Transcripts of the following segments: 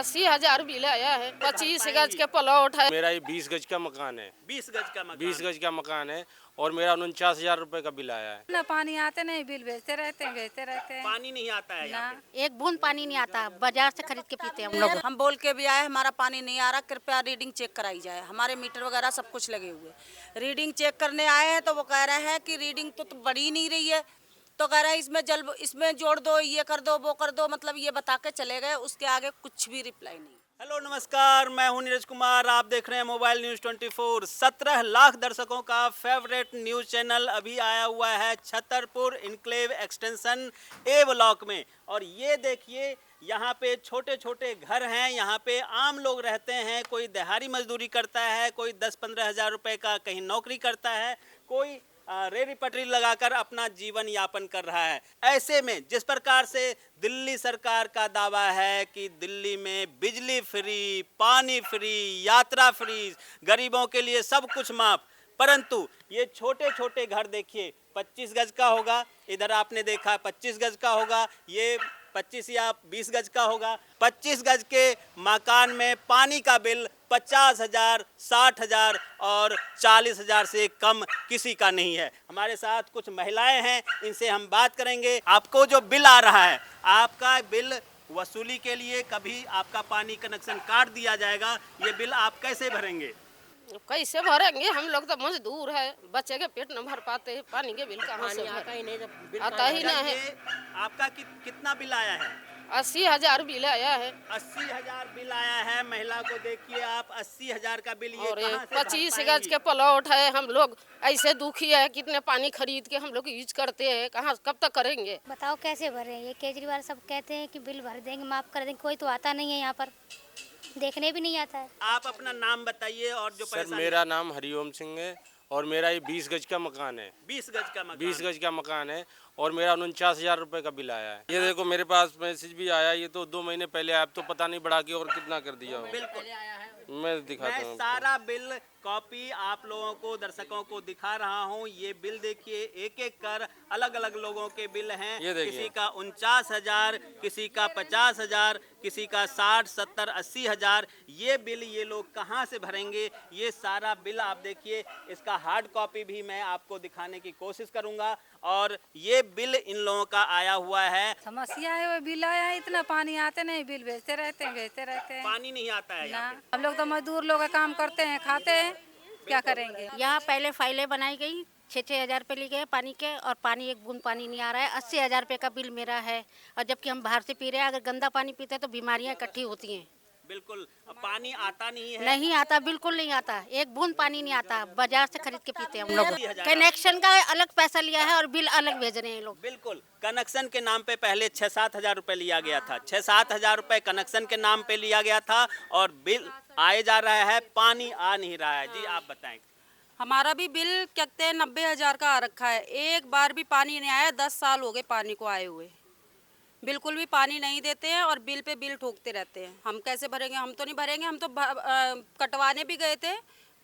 80,000 bill आया है। 25 गज के प्लॉट है। मेरा ये 20 गज का मकान है। 20 गज का मकान। 20 गज का मकान है और मेरा 49,000 रुपए का बिल आया है। ना पानी आते नहीं, बिल भेजते रहते हैं, भेजते रहते हैं। पानी नहीं आता है यहाँ पे। एक बूंद पानी नहीं आता, बाजार से खरीद के पीते हैं हम लोग। हम बोल के भी आए हमारा पानी नहीं आ रहा, कृपया रीडिंग चेक कराई जाए। हमारे मीटर वगैरह सब कुछ लगे हुए, रीडिंग चेक करने आए हैं तो वो कह रहे हैं कि रीडिंग तो बढ़ ही नहीं रही है। तो कह रहे हैं इसमें जोड़ दो, ये कर दो, वो कर दो, मतलब ये बता के चले गए। उसके आगे कुछ भी रिप्लाई नहीं। हेलो नमस्कार, मैं हूं नीरज कुमार। आप देख रहे हैं मोबाइल न्यूज़ 24। 17 लाख दर्शकों का फेवरेट न्यूज़ चैनल अभी आया हुआ है छतरपुर इनक्लेव एक्सटेंशन ए ब्लॉक में। और ये देखिए, यहाँ पे छोटे छोटे घर हैं, यहाँ पे आम लोग रहते हैं। कोई दिहाड़ी मजदूरी करता है, कोई 10-15 हज़ार रुपये का कहीं नौकरी करता है, कोई रेहड़ी पटरी लगाकर अपना जीवन यापन कर रहा है। ऐसे में जिस प्रकार से दिल्ली सरकार का दावा है कि दिल्ली में बिजली फ्री, पानी फ्री, यात्रा फ्री, गरीबों के लिए सब कुछ माफ, परंतु ये छोटे छोटे घर देखिए, 25 गज का होगा, इधर आपने देखा 25 गज का होगा, ये 25 या 20 गज का होगा। 25 गज के मकान में पानी का बिल 50,000, 60,000 और 40,000 से कम किसी का नहीं है। हमारे साथ कुछ महिलाएं हैं, इनसे हम बात करेंगे। आपको जो बिल आ रहा है, आपका बिल वसूली के लिए कभी आपका पानी कनेक्शन काट दिया जाएगा, ये बिल आप कैसे भरेंगे? कैसे भरेंगे? हम लोग तो मजदूर है, बच्चे के पेट न भर पाते, पानी के बिल कहाँ से आता ही नहीं, आता ही नहीं है। आपका कितना बिल आया है? 80,000 बिल आया है। 80,000 बिल आया है। महिला को देखिए आप, 80,000 का बिल, ये और कहाँ से 25 भर गज पाएंगी? के प्लॉट है। हम लोग ऐसे दुखी है, कितने पानी खरीद के हम लोग यूज करते हैं, कहाँ कब तक करेंगे? बताओ कैसे भरे? ये केजरीवाल सब कहते हैं कि बिल भर देंगे, माफ कर देंगे, कोई तो आता नहीं है यहाँ पर, देखने भी नहीं आता है। आप अपना नाम बताइए और जो सर, मेरा नाम हरिओम सिंह है और मेरा ये 20 गज का मकान है। 20 गज का मकान। 20 गज का मकान है और मेरा 49,000 रुपए का बिल आया है। ये देखो, मेरे पास मैसेज भी आया, ये तो 2 महीने पहले आया, तो पता नहीं बढ़ा के और कितना कर दिया हो। बिल्कुल, मैं दिखाता मैं हूँ। सारा बिल कॉपी आप लोगों को, दर्शकों को दिखा रहा हूँ। ये बिल देखिए, एक एक कर अलग अलग लोगों के बिल हैं। ये देखिए। किसी का 49,000, किसी का 50,000, किसी का 60, 70, 80,000। ये बिल ये लोग कहाँ से भरेंगे? ये सारा बिल आप देखिए, इसका हार्ड कॉपी भी मैं आपको दिखाने की कोशिश करूँगा। और ये बिल इन लोगों का आया हुआ है। समस्या है, वो बिल आया है, इतना पानी आते नहीं, बिल भेजते रहते हैं, भेजते रहते हैं। पानी नहीं आता है यहाँ ना, हम लोग तो मजदूर लोग काम करते हैं, खाते हैं, क्या करेंगे? यहाँ पहले फाइलें बनाई गई, 6-6 हज़ार रुपये लिए गए पानी के, और पानी एक बूंद पानी नहीं आ रहा है। 80,000 रुपये का बिल मेरा है, और जबकि हम बाहर से पी रहे हैं। अगर गंदा पानी पीते हैं तो बीमारियाँ इकट्ठी होती हैं। बिल्कुल, पानी आता नहीं है। नहीं आता, बिल्कुल नहीं आता, एक बूंद पानी नहीं आता, बाजार से खरीद के पीते हैं हम लोग। कनेक्शन का अलग पैसा लिया है और बिल अलग भेज रहे हैं लोग। बिल्कुल, कनेक्शन के नाम पे पहले 6-7 हज़ार रुपये लिया गया था। 6-7 हज़ार रुपये कनेक्शन के नाम पे लिया गया था और बिल आए जा रहा है, पानी आ नहीं रहा है। जी आप बताएं। हमारा भी बिल कहते हैं 90,000 का आ रखा है, एक बार भी पानी नहीं आया। 10 साल हो गए पानी को आए हुए, बिल्कुल भी पानी नहीं देते हैं और बिल पे बिल ठोकते रहते हैं। हम कैसे भरेंगे? हम तो नहीं भरेंगे। हम तो कटवाने भी गए थे,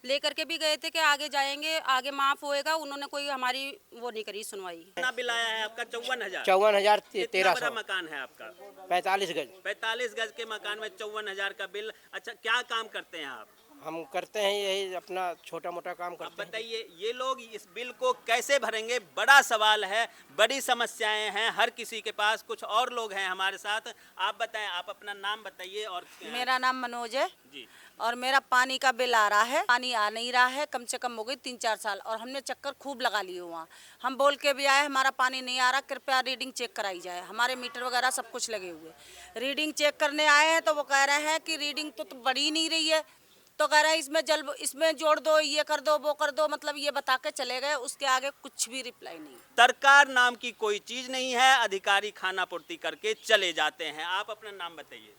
लेकर के भी गए थे कि आगे जाएंगे, आगे माफ होएगा। उन्होंने कोई हमारी वो नहीं करी सुनवाई। कितना बिल आया है आपका? 54,000। 54,1300। मकान है आपका? 45 गज। 45 गज के मकान में 54,000 का बिल। अच्छा, क्या काम करते हैं आप? हम करते हैं यही अपना छोटा मोटा काम अब करते हैं। बताइए, ये लोग इस बिल को कैसे भरेंगे? बड़ा सवाल है, बड़ी समस्याएं हैं हर किसी के पास। कुछ और लोग हैं हमारे साथ। आप बताएं, आप अपना नाम बताइए। और मेरा नाम मनोज है जी। और मेरा पानी का बिल आ रहा है, पानी आ नहीं रहा है, कम से कम हो गई 3-4 साल। और हमने चक्कर खूब लगा लिए वहाँ, हम बोल के भी आए हमारा पानी नहीं आ रहा, कृपया रीडिंग चेक कराई जाए। हमारे मीटर वगैरह सब कुछ लगे हुए, रीडिंग चेक करने आए हैं तो वो कह रहे हैं कि रीडिंग तो बढ़ ही नहीं रही है। तो कह रहे हैं इसमें जोड़ दो, ये कर दो, वो कर दो, मतलब ये बता के चले गए। उसके आगे कुछ भी रिप्लाई नहीं। सरकार नाम की कोई चीज नहीं है, अधिकारी खाना पूर्ति करके चले जाते हैं। आप अपना नाम बताइए।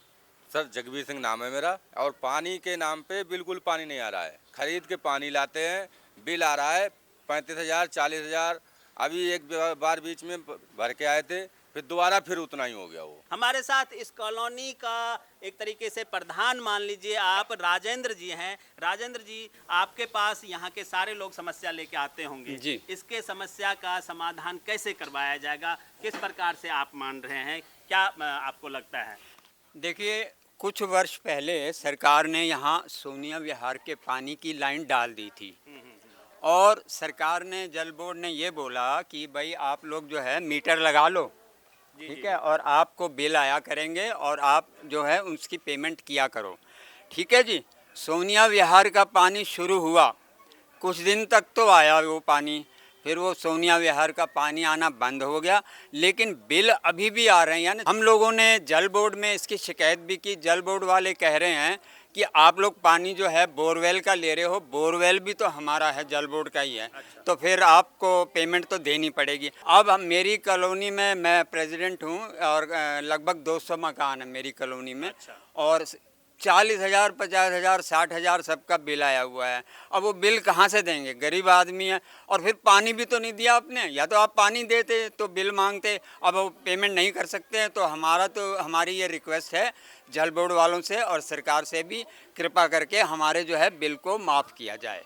सर, जगबीर सिंह नाम है मेरा। और पानी के नाम पे बिल्कुल पानी नहीं आ रहा है। खरीद के पानी लाते हैं, बिल आ रहा है 35,000, 40,000। अभी एक बार बीच में भर के आए थे, फिर दोबारा फिर उतना ही हो गया वो। हमारे साथ इस कॉलोनी का एक तरीके से प्रधान मान लीजिए आप, राजेंद्र जी हैं। राजेंद्र जी, आपके पास यहाँ के सारे लोग समस्या लेके आते होंगे जी। इसके समस्या का समाधान कैसे करवाया जाएगा? किस प्रकार से आप मान रहे हैं? क्या आपको लगता है? देखिए, कुछ वर्ष पहले सरकार ने यहाँ सोनिया विहार के पानी की लाइन डाल दी थी और सरकार ने, जल बोर्ड ने ये बोला कि भाई आप लोग जो है मीटर लगा लो, ठीक है, और आपको बिल आया करेंगे और आप जो है उसकी पेमेंट किया करो। ठीक है जी। सोनिया विहार का पानी शुरू हुआ, कुछ दिन तक तो आया वो पानी, फिर वो सोनिया विहार का पानी आना बंद हो गया, लेकिन बिल अभी भी आ रहे हैं। यानी हम लोगों ने जल बोर्ड में इसकी शिकायत भी की। जल बोर्ड वाले कह रहे हैं कि आप लोग पानी जो है बोरवेल का ले रहे हो, बोरवेल भी तो हमारा है, जल बोर्ड का ही है। तो फिर आपको पेमेंट तो देनी पड़ेगी। अब हम, मेरी कॉलोनी में मैं प्रेसिडेंट हूँ और लगभग 200 मकान है मेरी कॉलोनी में, और 40,000, 50,000, 60,000 सबका बिल आया हुआ है। अब वो बिल कहाँ से देंगे? गरीब आदमी है। और फिर पानी भी तो नहीं दिया आपने, या तो आप पानी देते तो बिल मांगते, अब वो पेमेंट नहीं कर सकते हैं। तो हमारी ये रिक्वेस्ट है जल बोर्ड वालों से और सरकार से भी, कृपा करके हमारे जो है बिल को माफ़ किया जाए।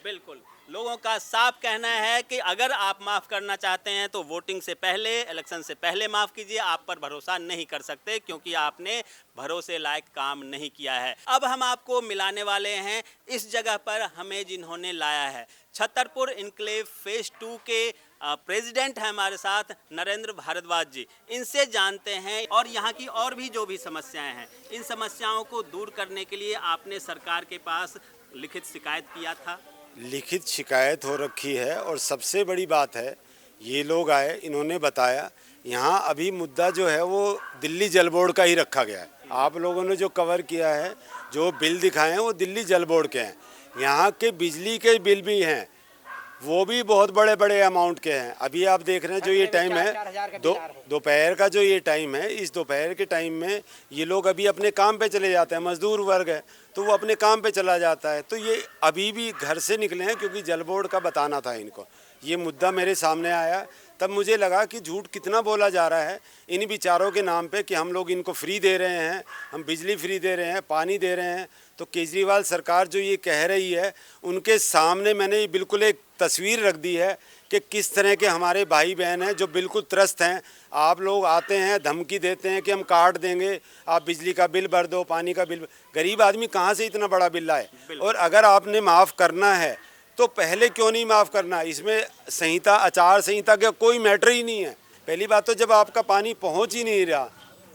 बिल्कुल, लोगों का साफ कहना है कि अगर आप माफ़ करना चाहते हैं तो वोटिंग से पहले, इलेक्शन से पहले माफ़ कीजिए। आप पर भरोसा नहीं कर सकते क्योंकि आपने भरोसे लायक काम नहीं किया है। अब हम आपको मिलाने वाले हैं इस जगह पर हमें जिन्होंने लाया है। छतरपुर इनक्लेव फेज 2 के प्रेसिडेंट हैं हमारे साथ, नरेंद्र भारद्वाज जी। इनसे जानते हैं और यहाँ की और भी जो भी समस्याएं हैं, इन समस्याओं को दूर करने के लिए आपने सरकार के पास लिखित शिकायत किया था। लिखित शिकायत हो रखी है और सबसे बड़ी बात है, ये लोग आए, इन्होंने बताया यहाँ अभी मुद्दा जो है वो दिल्ली जल बोर्ड का ही रखा गया है। आप लोगों ने जो कवर किया है, जो बिल दिखाए हैं वो दिल्ली जल बोर्ड के हैं। यहाँ के बिजली के बिल भी हैं, वो भी बहुत बड़े बड़े अमाउंट के हैं। अभी आप देख रहे हैं जो ये टाइम है, दोपहर का जो ये टाइम है, इस दोपहर के टाइम में ये लोग अभी अपने काम पे चले जाते हैं, मजदूर वर्ग है तो वो अपने काम पे चला जाता है। तो ये अभी भी घर से निकले हैं क्योंकि जल बोर्ड का बताना था इनको। ये मुद्दा मेरे सामने आया तब मुझे लगा कि झूठ कितना बोला जा रहा है इन बिचारों के नाम पे कि हम लोग इनको फ्री दे रहे हैं, हम बिजली फ्री दे रहे हैं, पानी दे रहे हैं। तो केजरीवाल सरकार जो ये कह रही है, उनके सामने मैंने बिल्कुल एक तस्वीर रख दी है कि किस तरह के हमारे भाई बहन हैं जो बिल्कुल त्रस्त हैं। आप लोग आते हैं, धमकी देते हैं कि हम काट देंगे, आप बिजली का बिल भर दो, पानी का बिल। गरीब आदमी कहाँ से इतना बड़ा बिल लाए? और अगर आपने माफ़ करना है तो पहले क्यों नहीं माफ़ करना? इसमें संहिता, आचार संहिता का कोई मैटर ही नहीं है। पहली बात तो जब आपका पानी पहुँच ही नहीं रहा,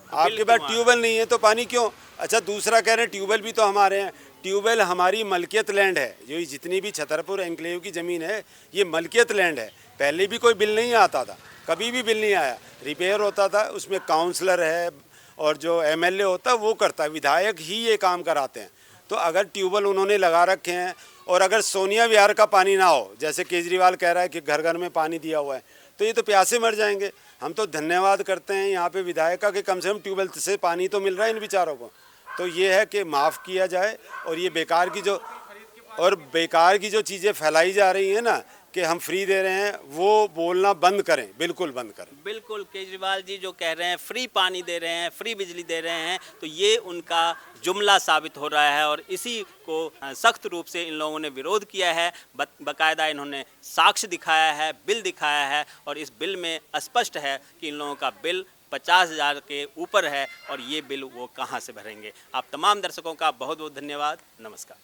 आपके पास ट्यूबवेल नहीं है तो पानी क्यों? अच्छा, दूसरा कह रहे हैं ट्यूबवेल भी तो हमारे हैं। ट्यूबवेल हमारी मलकियत लैंड है, जो जितनी भी छतरपुर एनक्लेव की ज़मीन है ये मलकियत लैंड है। पहले भी कोई बिल नहीं आता था, कभी भी बिल नहीं आया। रिपेयर होता था, उसमें काउंसलर है और जो एमएलए होता है वो करता है, विधायक ही ये काम कराते हैं। तो अगर ट्यूबवेल उन्होंने लगा रखे हैं और अगर सोनिया विहार का पानी ना हो, जैसे केजरीवाल कह रहा है कि घर घर में पानी दिया हुआ है, तो ये तो प्यासे मर जाएंगे। हम तो धन्यवाद करते हैं यहाँ पे विधायक का कि कम से कम ट्यूबवेल से पानी तो मिल रहा है इन बेचारों को। तो ये है कि माफ़ किया जाए और ये बेकार की जो चीज़ें फैलाई जा रही हैं ना कि हम फ्री दे रहे हैं, वो बोलना बंद करें, बिल्कुल बंद करें। बिल्कुल, केजरीवाल जी जो कह रहे हैं फ्री पानी दे रहे हैं, फ्री बिजली दे रहे हैं, तो ये उनका जुमला साबित हो रहा है और इसी को सख्त रूप से इन लोगों ने विरोध किया है। बाकायदा इन्होंने साक्ष्य दिखाया है, बिल दिखाया है और इस बिल में स्पष्ट है कि इन लोगों का बिल 50,000 के ऊपर है और ये बिल वो कहाँ से भरेंगे। आप तमाम दर्शकों का बहुत बहुत धन्यवाद। नमस्कार।